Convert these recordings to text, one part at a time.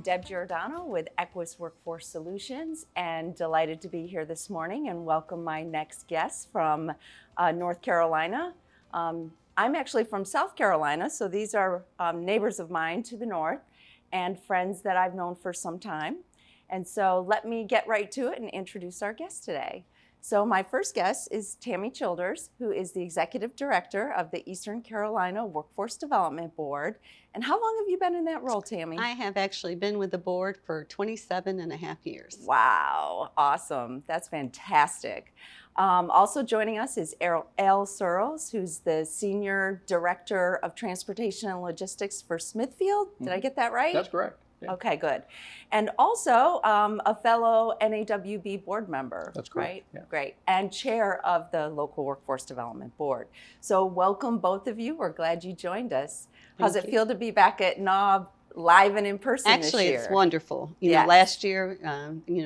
Deb Giordano with Equus Workforce Solutions, and delighted to be here this morning and welcome my next guest from North Carolina. I'm actually from South Carolina, so these are neighbors of mine to the north and friends that I've known for some time. And so let me get right to it and introduce our guest today. So my first guest is Tammy Childers, who is the Executive Director of the Eastern Carolina Workforce Development Board. And how long have you been in that role, Tammy? I have actually been with the board for 27 and a half years. Wow, awesome. That's fantastic. Also joining us is Searles, who's the Senior Director of Transportation and Logistics for Smithfield. Did I get that right? That's correct. Yeah. Okay, good. And also a fellow NAWB board member. That's correct. Right? Yeah. Great. And chair of the Local Workforce Development Board. So welcome both of you. We're glad you joined us. How's it feel to be back at NAWB live and in person Actually, this year? it's wonderful. You know, last year,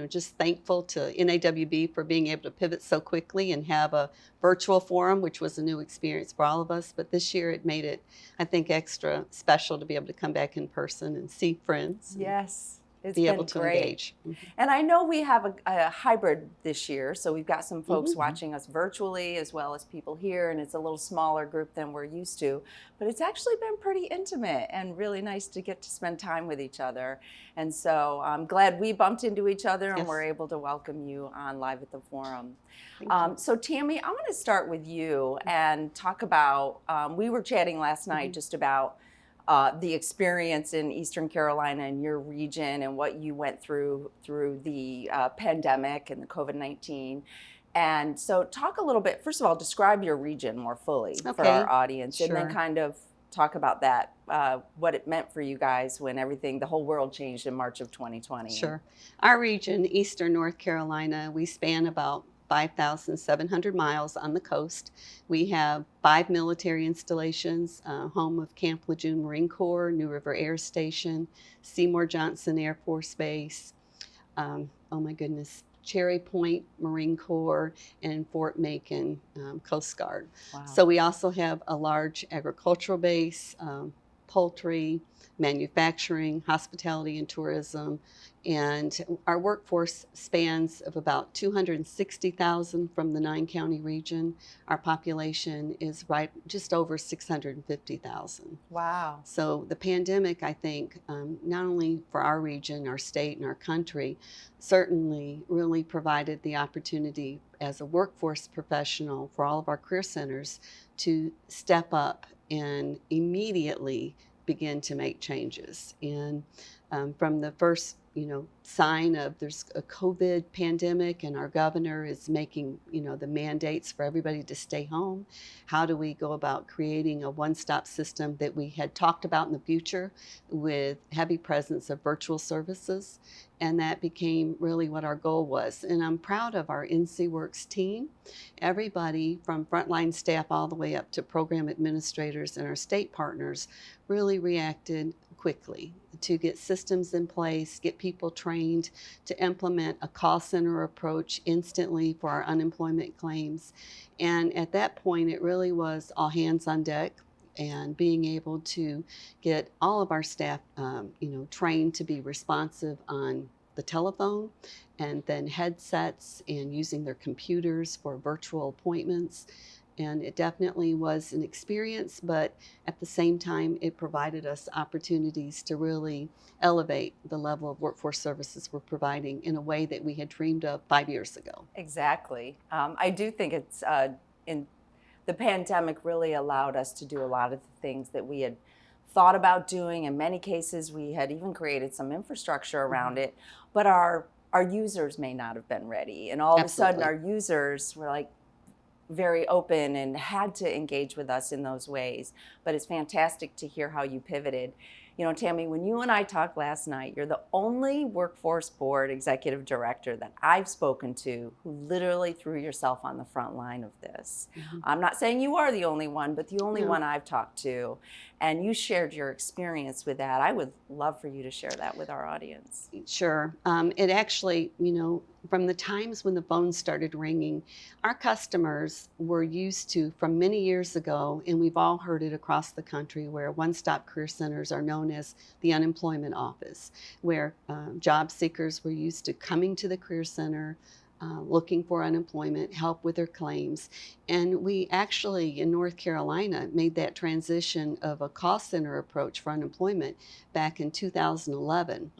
just thankful to NAWB for being able to pivot so quickly and have a virtual forum, which was a new experience for all of us. But this year it made it, I think, extra special to be able to come back in person and see friends. Yes. It's be been able to great. engage. And I know we have a hybrid this year, so we've got some folks watching us virtually as well as people here, and it's a little smaller group than we're used to. But it's actually been pretty intimate and really nice to get to spend time with each other. And so I'm glad we bumped into each other and we're able to welcome you on Live at the Forum. So Tammy, I want to start with you and talk about, we were chatting last night just about the experience in Eastern Carolina and your region and what you went through the pandemic and the COVID-19. And so talk a little bit, first of all, describe your region more fully for our audience, and then kind of talk about that, what it meant for you guys when the whole world changed in March of 2020. Sure. Our region, Eastern North Carolina, we span about 5,700 miles on the coast. We have 5 military installations, home of Camp Lejeune Marine Corps, New River Air Station, Seymour Johnson Air Force Base, Cherry Point Marine Corps, and Fort Macon Coast Guard. Wow. So we also have a large agricultural base, poultry, manufacturing, hospitality, and tourism. And our workforce spans of about 260,000 from the 9-county region. Our population is just over 650,000. Wow. So the pandemic, I think, not only for our region, our state, and our country, certainly really provided the opportunity as a workforce professional for all of our career centers to step up and immediately begin to make changes. And from the first sign of there's a COVID pandemic and our governor is making, the mandates for everybody to stay home. How do we go about creating a one-stop system that we had talked about in the future with heavy presence of virtual services? And that became really what our goal was. And I'm proud of our NC Works team. Everybody from frontline staff all the way up to program administrators and our state partners really reacted quickly to get systems in place, get people trained to implement a call center approach instantly for our unemployment claims. And at that point, it really was all hands on deck and being able to get all of our staff, trained to be responsive on the telephone and then headsets and using their computers for virtual appointments. And it definitely was an experience, but at the same time, it provided us opportunities to really elevate the level of workforce services we're providing in a way that we had dreamed of 5 years ago. Exactly. I do think it's the pandemic really allowed us to do a lot of the things that we had thought about doing. In many cases, we had even created some infrastructure around it, but our users may not have been ready. And all of a sudden, our users were like, very open and had to engage with us in those ways. But it's fantastic to hear how you pivoted. Tammy, when you and I talked last night, you're the only workforce board executive director that I've spoken to who literally threw yourself on the front line of this. I'm not saying you are the only one, but the only one I've talked to. And you shared your experience with that. I would love for you to share that with our audience. Sure. It actually, from the times when the phones started ringing, our customers were used to, from many years ago, and we've all heard it across the country, where one-stop career centers are known as the unemployment office, where job seekers were used to coming to the career center, looking for unemployment, help with their claims. And we actually, in North Carolina, made that transition of a call center approach for unemployment back in 2011.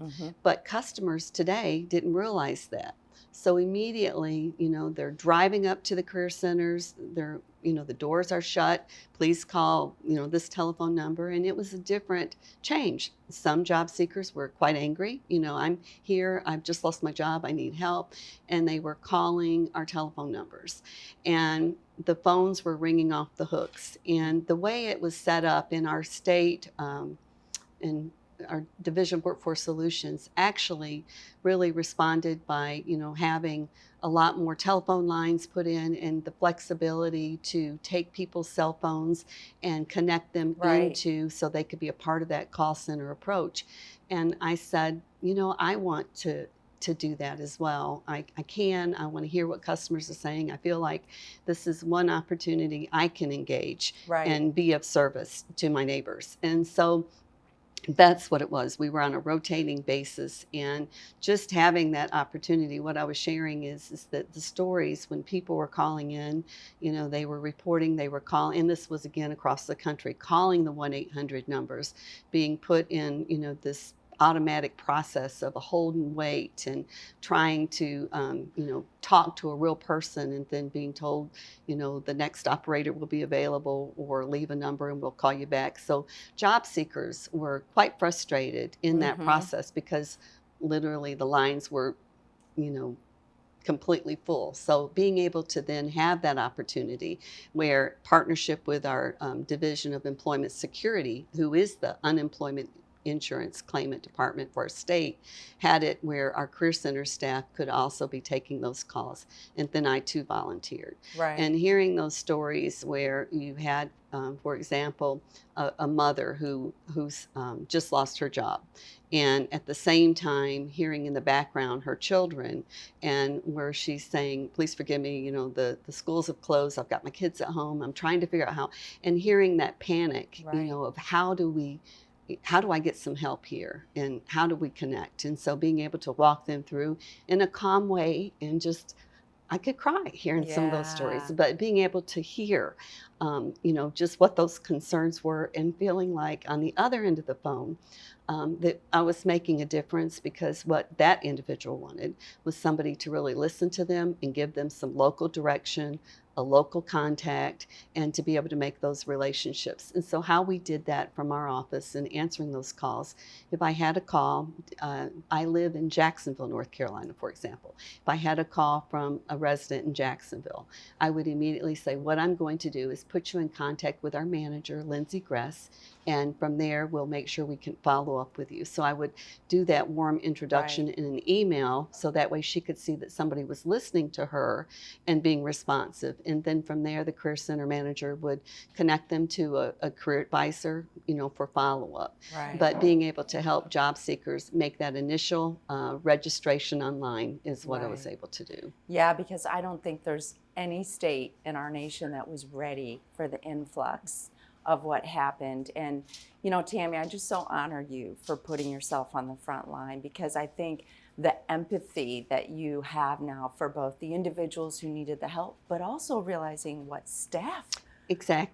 But customers today didn't realize that. So immediately, they're driving up to the career centers, the doors are shut, please call, this telephone number. And it was a different change. Some job seekers were quite angry. I'm here, I've just lost my job, I need help. And they were calling our telephone numbers. And the phones were ringing off the hooks. And the way it was set up in our state, in our Division of Workforce Solutions, actually really responded by, having a lot more telephone lines put in, and the flexibility to take people's cell phones and connect them into, so they could be a part of that call center approach. And I said, I want to do that as well. I want to hear what customers are saying. I feel like this is one opportunity I can engage and be of service to my neighbors. And so that's what it was. We were on a rotating basis, and just having that opportunity, what I was sharing is that the stories, when people were calling in, they were reporting, they were calling, and this was again across the country, calling the 1-800 numbers, being put in, this automatic process of a hold and wait, and trying to talk to a real person, and then being told the next operator will be available, or leave a number and we'll call you back. So job seekers were quite frustrated in that process, because literally the lines were completely full. So being able to then have that opportunity, where partnership with our Division of Employment Security, who is the unemployment insurance claimant department for our state, had it where our career center staff could also be taking those calls. And then I too volunteered. And hearing those stories where you had, for example, a mother who's just lost her job, and at the same time hearing in the background her children, and where she's saying, please forgive me, the schools have closed, I've got my kids at home, I'm trying to figure out how, and hearing that panic, of how do I get some help here, and how do we connect? And so being able to walk them through in a calm way, and just, I could cry hearing some of those stories, but being able to hear, just what those concerns were, and feeling like on the other end of the phone, that I was making a difference, because what that individual wanted was somebody to really listen to them and give them some local direction, a local contact, and to be able to make those relationships. And so how we did that from our office and answering those calls, if I had a call, I live in Jacksonville, North Carolina, for example. If I had a call from a resident in Jacksonville, I would immediately say, what I'm going to do is put you in contact with our manager, Lindsay Gress, and from there we'll make sure we can follow up with you. So I would do that warm introduction in an email, so that way she could see that somebody was listening to her and being responsive. And then from there, the career center manager would connect them to a career advisor, for follow-up. But being able to help job seekers make that initial registration online is what I was able to do. Yeah, because I don't think there's any state in our nation that was ready for the influx of what happened. And, Tammy, I just so honor you for putting yourself on the front line, because I think the empathy that you have now for both the individuals who needed the help, but also realizing what staff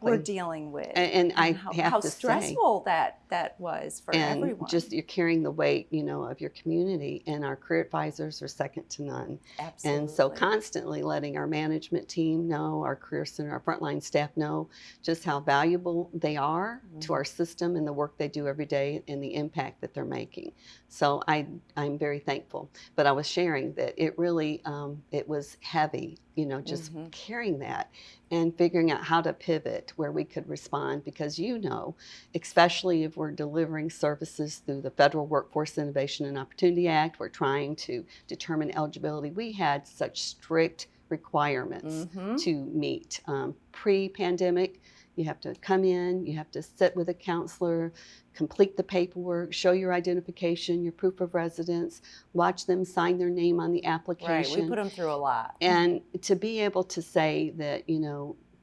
we're dealing with, and I have how to stressful that was for everyone. Just you're carrying the weight, of your community, and our career advisors are second to none. Absolutely. And so constantly letting our management team know, our career center, our frontline staff know just how valuable they are to our system and the work they do every day and the impact that they're making. So I'm very thankful. But I was sharing that it really, it was heavy, just carrying that and figuring out how to pivot where we could respond, because especially if we're delivering services through the Federal Workforce Innovation and Opportunity Act, we're trying to determine eligibility. We had such strict requirements to meet. Pre-pandemic, you have to come in, you have to sit with a counselor, complete the paperwork, show your identification, your proof of residence, watch them sign their name on the application. Right, we put them through a lot. And to be able to say that,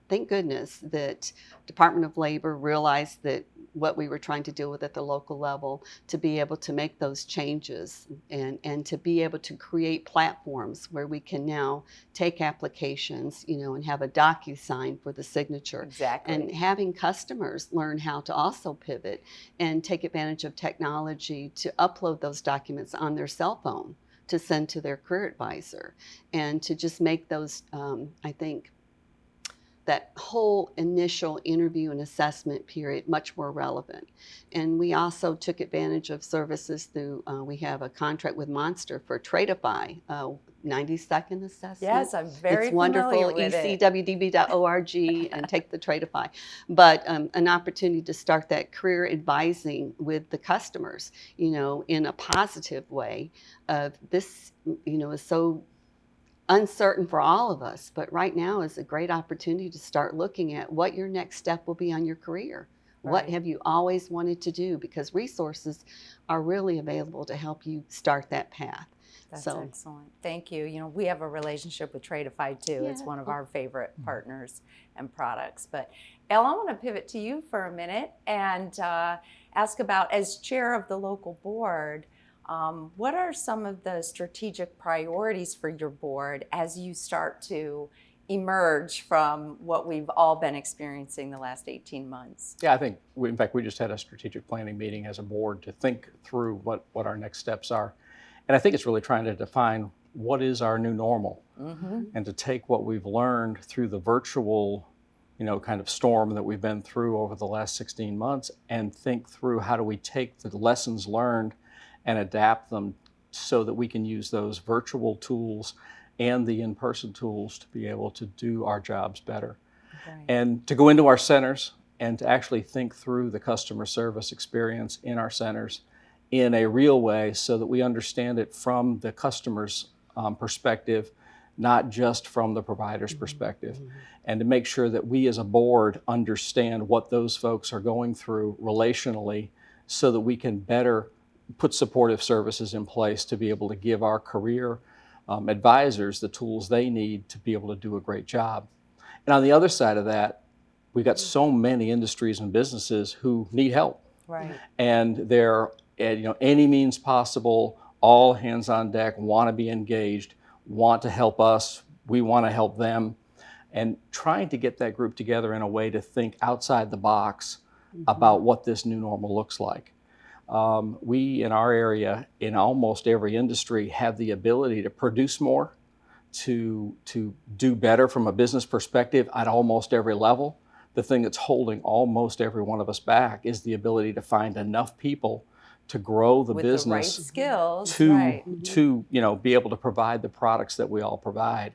thank goodness that Department of Labor realized that what we were trying to deal with at the local level, to be able to make those changes and to be able to create platforms where we can now take applications, and have a DocuSign for the signature. Exactly. And having customers learn how to also pivot and take advantage of technology to upload those documents on their cell phone to send to their career advisor, and to just make those, I think, that whole initial interview and assessment period much more relevant. And we also took advantage of services through, we have a contract with Monster for Tradeify, 90-second assessment. Yes, I'm very It's wonderful, familiar with it. ecwdb.org, and take the Tradeify. But an opportunity to start that career advising with the customers, in a positive way. This, is so uncertain for all of us, but right now is a great opportunity to start looking at what your next step will be on your career. Right. What have you always wanted to do? Because resources are really available to help you start that path. That's excellent. Thank you. We have a relationship with Tradeify too. Yeah. It's one of our favorite partners and products. But Elle, I want to pivot to you for a minute and ask about, as chair of the local board, what are some of the strategic priorities for your board as you start to emerge from what we've all been experiencing the last 18 months? Yeah, I think, in fact, we just had a strategic planning meeting as a board to think through what our next steps are. And I think it's really trying to define what is our new normal, and to take what we've learned through the virtual, kind of storm that we've been through over the last 16 months and think through how do we take the lessons learned and adapt them so that we can use those virtual tools and the in-person tools to be able to do our jobs better. Right. And to go into our centers and to actually think through the customer service experience in our centers in a real way so that we understand it from the customer's perspective, not just from the provider's perspective. And to make sure that we as a board understand what those folks are going through relationally so that we can better put supportive services in place to be able to give our career advisors the tools they need to be able to do a great job. And on the other side of that, we've got so many industries and businesses who need help. Right. And they're, any means possible, all hands on deck, want to be engaged, want to help us, we want to help them. And trying to get that group together in a way to think outside the box about what this new normal looks like. We, in our area, in almost every industry, have the ability to produce more, to do better from a business perspective at almost every level. The thing that's holding almost every one of us back is the ability to find enough people to grow the With business, the right skills, to be able to provide the products that we all provide.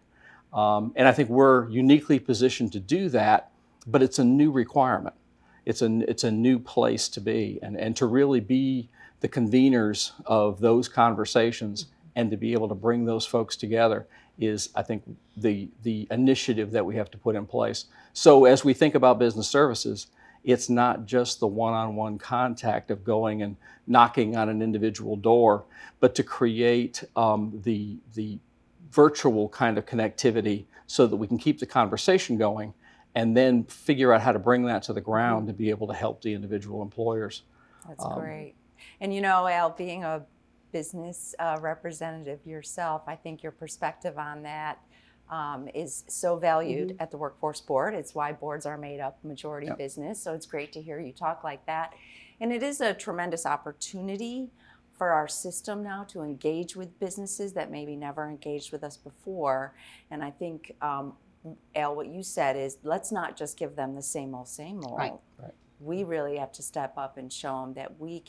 And I think we're uniquely positioned to do that, but it's a new requirement. It's a new place to be, and to really be the conveners of those conversations and to be able to bring those folks together is, I think, the initiative that we have to put in place. So as we think about business services, it's not just the one-on-one contact of going and knocking on an individual door, but to create the virtual kind of connectivity so that we can keep the conversation going and then figure out how to bring that to the ground to be able to help the individual employers. That's great. And Al, being a business representative yourself, I think your perspective on that is so valued at the Workforce Board. It's why boards are made up majority business, so it's great to hear you talk like that. And it is a tremendous opportunity for our system now to engage with businesses that maybe never engaged with us before. And I think Al, what you said is, let's not just give them the same old, same old. Right. We really have to step up and show them that we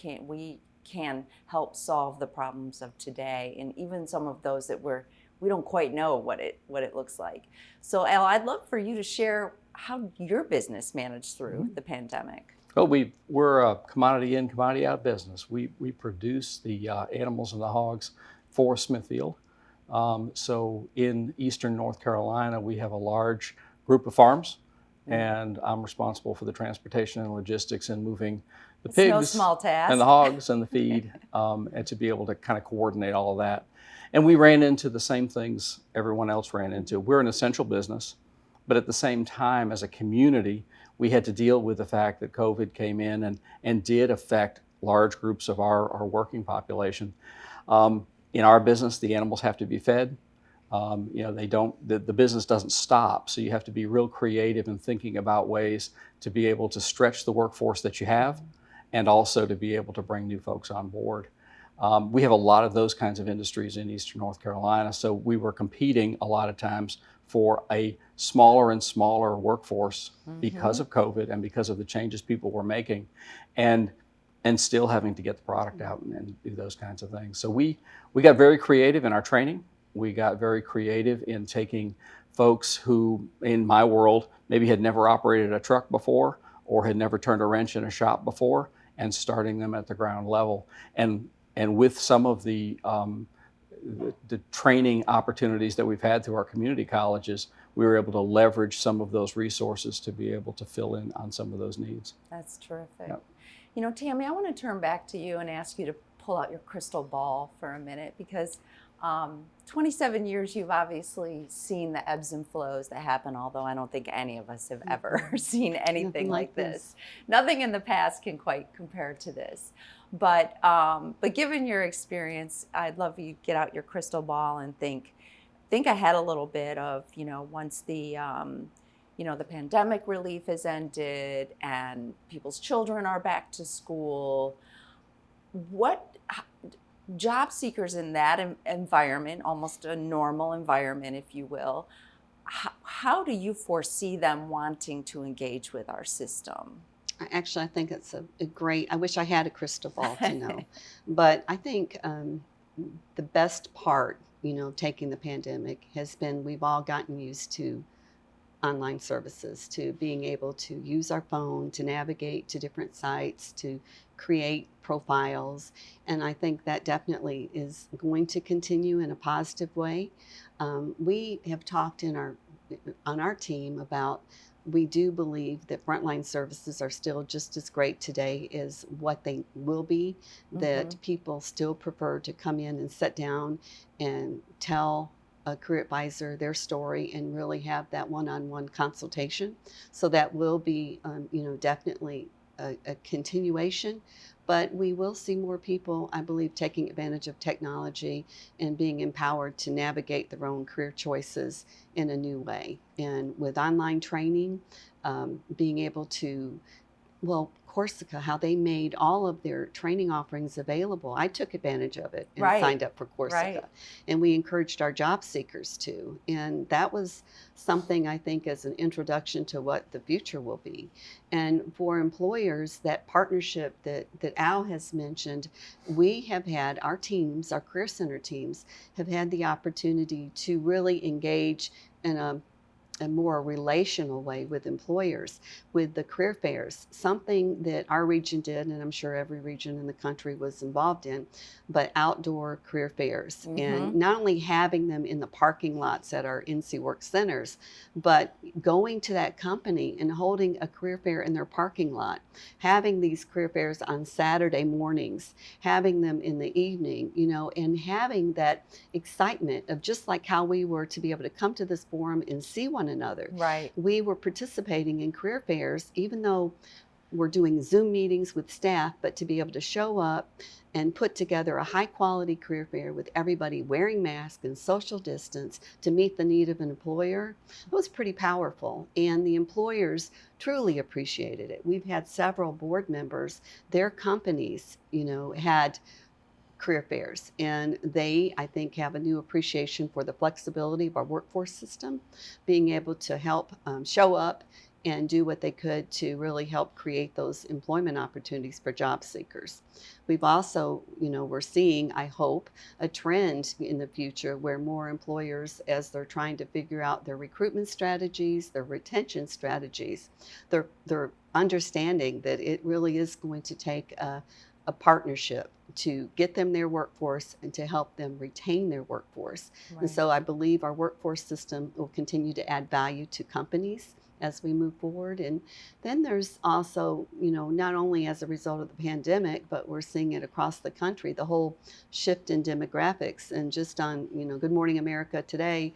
can help solve the problems of today, and even some of those that we don't quite know what it looks like. So Al, I'd love for you to share how your business managed through the pandemic. Well, we're a commodity in, commodity out business. We produce the animals and the hogs for Smithfield. So in eastern North Carolina, we have a large group of farms, and I'm responsible for the transportation and logistics and moving the It's no pigs small task. and the hogs and the feed, and to be able to kind of coordinate all of that. And we ran into the same things everyone else ran into. We're an essential business, but at the same time, as a community, we had to deal with the fact that COVID came in and did affect large groups of our working population. In our business, the animals have to be fed. They don't. The business doesn't stop, so you have to be real creative in thinking about ways to be able to stretch the workforce that you have, and also to be able to bring new folks on board. We have a lot of those kinds of industries in eastern North Carolina, so we were competing a lot of times for a smaller and smaller workforce because of COVID and because of the changes people were making, and still having to get the product out and do those kinds of things. So we got very creative in our training. We got very creative in taking folks who, in my world, maybe had never operated a truck before or had never turned a wrench in a shop before, and starting them at the ground level. And with some of the training opportunities that we've had through our community colleges, we were able to leverage some of those resources to be able to fill in on some of those needs. That's terrific. Yep. You know, Tammy, I want to turn back to you and ask you to pull out your crystal ball for a minute, because 27 years, you've obviously seen the ebbs and flows that happen, although I don't think any of us have ever seen anything like this. Nothing in the past can quite compare to this. But given your experience, I'd love you to get out your crystal ball and think ahead a little bit of, once the the pandemic relief has ended and people's children are back to school, what job seekers in that environment, almost a normal environment, if you will, how do you foresee them wanting to engage with our system? Actually, I think it's a great, I wish I had a crystal ball to know, but I think the best part, taking the pandemic has been we've all gotten used to online services, to being able to use our phone, to navigate to different sites, to create profiles. And I think that definitely is going to continue in a positive way. We have talked on our team about, we do believe that frontline services are still just as great today as what they will be, that people still prefer to come in and sit down and tell a career advisor their story and really have that one-on-one consultation. So that will be, definitely a continuation. But we will see more people, I believe, taking advantage of technology and being empowered to navigate their own career choices in a new way. And with online training, being able to, Corsica, how they made all of their training offerings available. I took advantage of it and signed up for Corsica. And we encouraged our job seekers to. And that was something, I think, as an introduction to what the future will be. And for employers, that partnership that Al has mentioned, we have had our teams, our Career Center teams, have had the opportunity to really engage in a more relational way with employers, with the career fairs, something that our region did, and I'm sure every region in the country was involved in, but outdoor career fairs. And not only having them in the parking lots at our NC Work centers, but going to that company and holding a career fair in their parking lot, having these career fairs on Saturday mornings, having them in the evening, and having that excitement of just like how we were to be able to come to this forum and see one another. Right. We were participating in career fairs, even though we're doing Zoom meetings with staff, but to be able to show up and put together a high quality career fair with everybody wearing masks and social distance to meet the need of an employer, it was pretty powerful. And the employers truly appreciated it. We've had several board members, their companies, had career fairs, and they, I think, have a new appreciation for the flexibility of our workforce system, being able to help show up and do what they could to really help create those employment opportunities for job seekers. We've also, we're seeing, I hope, a trend in the future where more employers, as they're trying to figure out their recruitment strategies, their retention strategies, they're understanding that it really is going to take a a partnership to get them their workforce and to help them retain their workforce. Right. And so I believe our workforce system will continue to add value to companies as we move forward. And then there's also, not only as a result of the pandemic, but we're seeing it across the country, the whole shift in demographics. And just on, Good Morning America today,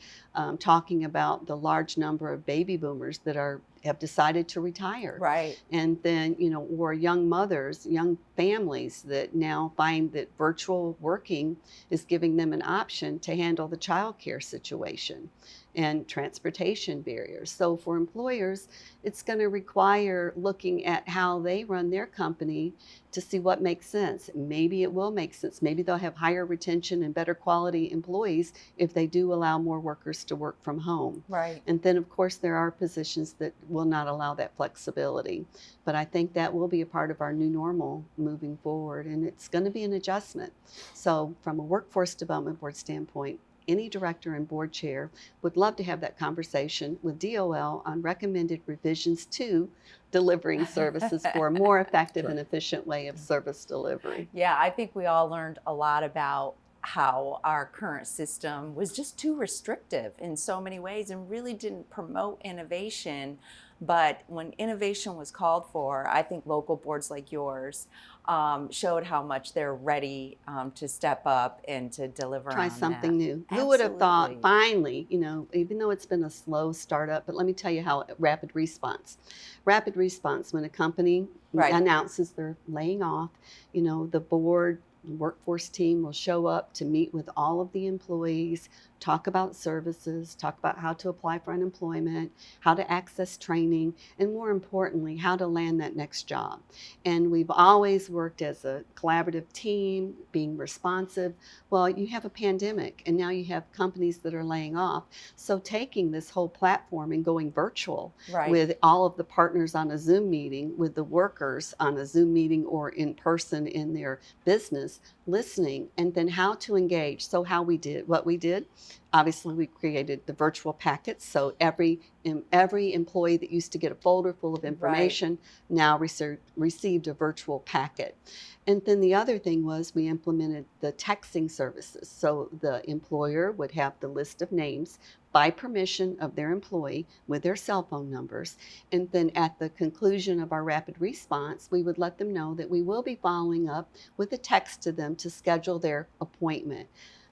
talking about the large number of baby boomers that have decided to retire. Right. And then, or young mothers, young families that now find that virtual working is giving them an option to handle the childcare situation and transportation barriers. So for employers, it's going to require looking at how they run their company to see what makes sense. Maybe it will make sense. Maybe they'll have higher retention and better quality employees if they do allow more workers to work from home. Right. And then, of course, there are positions that will not allow that flexibility. But I think that will be a part of our new normal moving forward, and it's going to be an adjustment. So from a workforce development board standpoint, any director and board chair would love to have that conversation with DOL on recommended revisions to delivering services for a more effective and efficient way of service delivery. Yeah, I think we all learned a lot about how our current system was just too restrictive in so many ways and really didn't promote innovation. But when innovation was called for, I think local boards like yours showed how much they're ready to step up and to deliver Try on something that. new. Who would have thought Absolutely. finally, even though it's been a slow startup, but let me tell you how rapid response, when a company Right. announces they're laying off, the board workforce team will show up to meet with all of the employees, talk about services, talk about how to apply for unemployment, how to access training, and more importantly, how to land that next job. And we've always worked as a collaborative team, being responsive. Well, you have a pandemic, and now you have companies that are laying off. So taking this whole platform and going virtual Right. with all of the partners on a Zoom meeting, with the workers on a Zoom meeting or in person in their business, listening, and then how to engage. So what we did, obviously we created the virtual packets. So every employee that used to get a folder full of information now received a virtual packet. And then the other thing was we implemented the texting services. So the employer would have the list of names by permission of their employee with their cell phone numbers. And then at the conclusion of our rapid response, we would let them know that we will be following up with a text to them to schedule their appointment.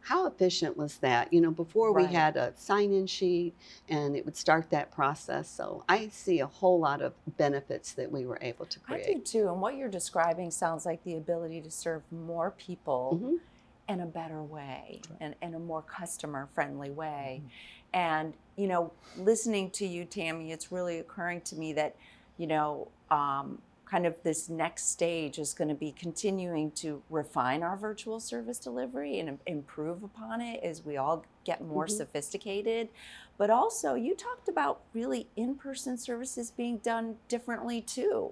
How efficient was that? Before we Right. had a sign-in sheet and it would start that process. So I see a whole lot of benefits that we were able to I do create. too. And what you're describing sounds like the ability to serve more people Mhm. in a better way and in a more customer friendly way. Mm-hmm. And, listening to you, Tammy, it's really occurring to me that, kind of this next stage is going to be continuing to refine our virtual service delivery and improve upon it as we all get more Mhm. sophisticated. But also, you talked about really in-person services being done differently too.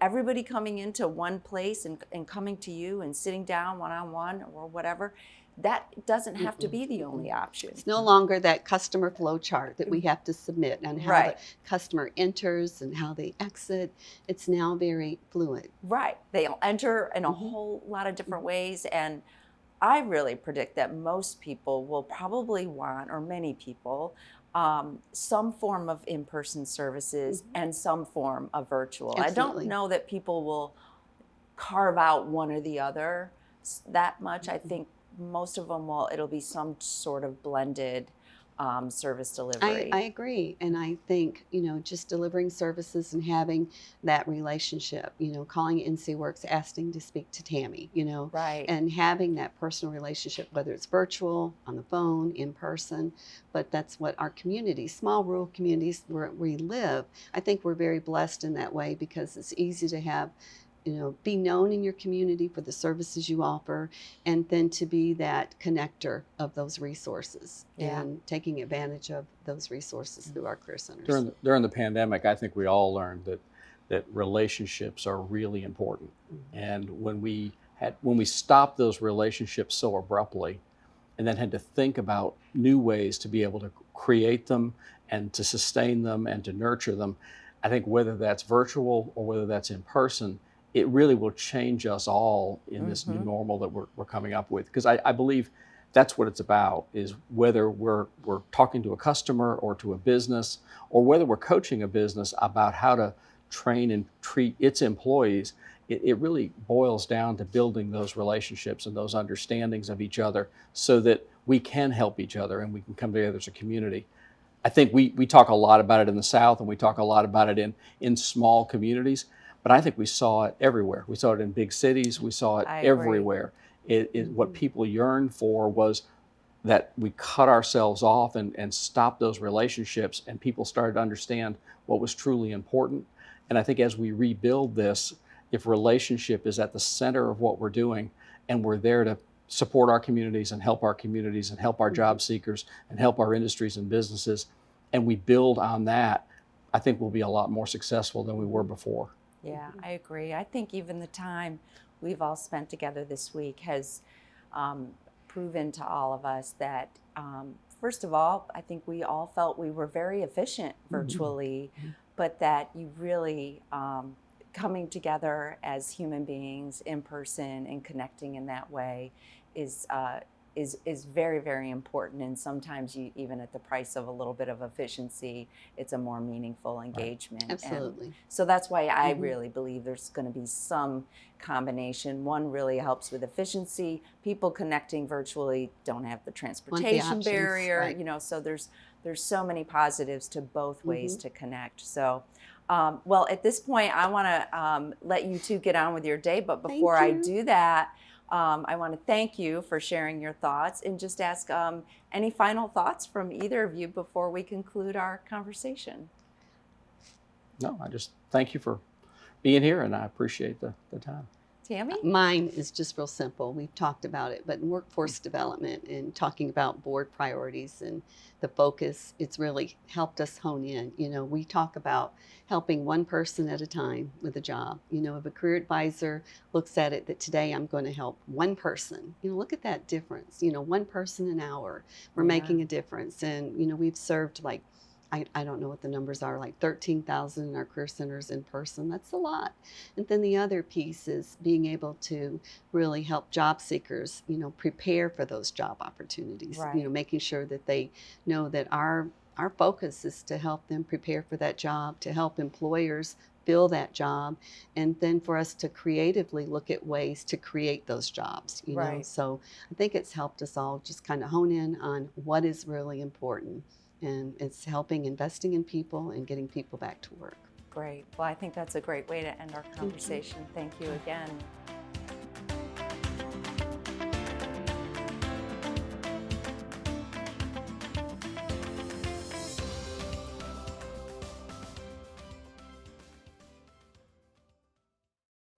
Everybody coming into one place and coming to you and sitting down one-on-one or whatever, that doesn't have to be the only option. It's no longer that customer flow chart that we have to submit and how Right. the customer enters and how they exit. It's now very fluid. Right. They'll enter in a Mhm. whole lot of different ways. And I really predict that most people will probably want, or many people, some form of in-person services and some form of virtual. I Absolutely. don't know that people will carve out one or the other that much. I think most of them it'll be some sort of blended service delivery. I agree. And I think, just delivering services and having that relationship, calling NC Works, asking to speak to Tammy, Right. and having that personal relationship, whether it's virtual, on the phone, in person. But that's what our communities, small rural communities where we live, I think we're very blessed in that way because it's easy to have be known in your community for the services you offer, and then to be that connector of those resources and taking advantage of those resources through our career centers. During the pandemic, I think we all learned that relationships are really important. And when we stopped those relationships so abruptly, and then had to think about new ways to be able to create them and to sustain them and to nurture them, I think whether that's virtual or whether that's in person, it really will change us all in this new normal that we're coming up with. Because I believe that's what it's about, is whether we're talking to a customer or to a business, or whether we're coaching a business about how to train and treat its employees, it really boils down to building those relationships and those understandings of each other so that we can help each other and we can come together as a community. I think we talk a lot about it in the South, and we talk a lot about it in small communities, but I think we saw it everywhere. We saw it in big cities. We saw it I agree. everywhere. What people yearned for was that we cut ourselves off and stop those relationships, and people started to understand what was truly important. And I think as we rebuild this, if relationship is at the center of what we're doing, and we're there to support our communities and help our job seekers and help our industries and businesses, and we build on that, I think we'll be a lot more successful than we were before. Yeah, I agree. I think even the time we've all spent together this week has proven to all of us that, first of all, I think we all felt we were very efficient virtually, but that you really coming together as human beings in person and connecting in that way is very, very important. And sometimes even at the price of a little bit of efficiency, it's a more meaningful engagement. Right. Absolutely. And so that's why I really believe there's going to be some combination. One really helps with efficiency. People connecting virtually don't have the transportation barrier, right. So there's so many positives to both ways to connect. So well, at this point, I want to let you two get on with your day. But before I do that, I want to thank you for sharing your thoughts and just ask any final thoughts from either of you before we conclude our conversation. No, I just thank you for being here, and I appreciate the time. Tammy? Mine is just real simple. We've talked about it, but in workforce development and talking about board priorities and the focus, it's really helped us hone in. We talk about helping one person at a time with a job. If a career advisor looks at it that today I'm going to help one person, look at that difference. One person an hour, we're making a difference. And, we've served I don't know what the numbers are, like 13,000 in our career centers in person. That's a lot. And then the other piece is being able to really help job seekers, prepare for those job opportunities. Right. Making sure that they know that our focus is to help them prepare for that job, to help employers fill that job, and then for us to creatively look at ways to create those jobs. Right. So I think it's helped us all just kind of hone in on what is really important. And it's helping investing in people and getting people back to work. Great. Well, I think that's a great way to end our conversation. Thank you again.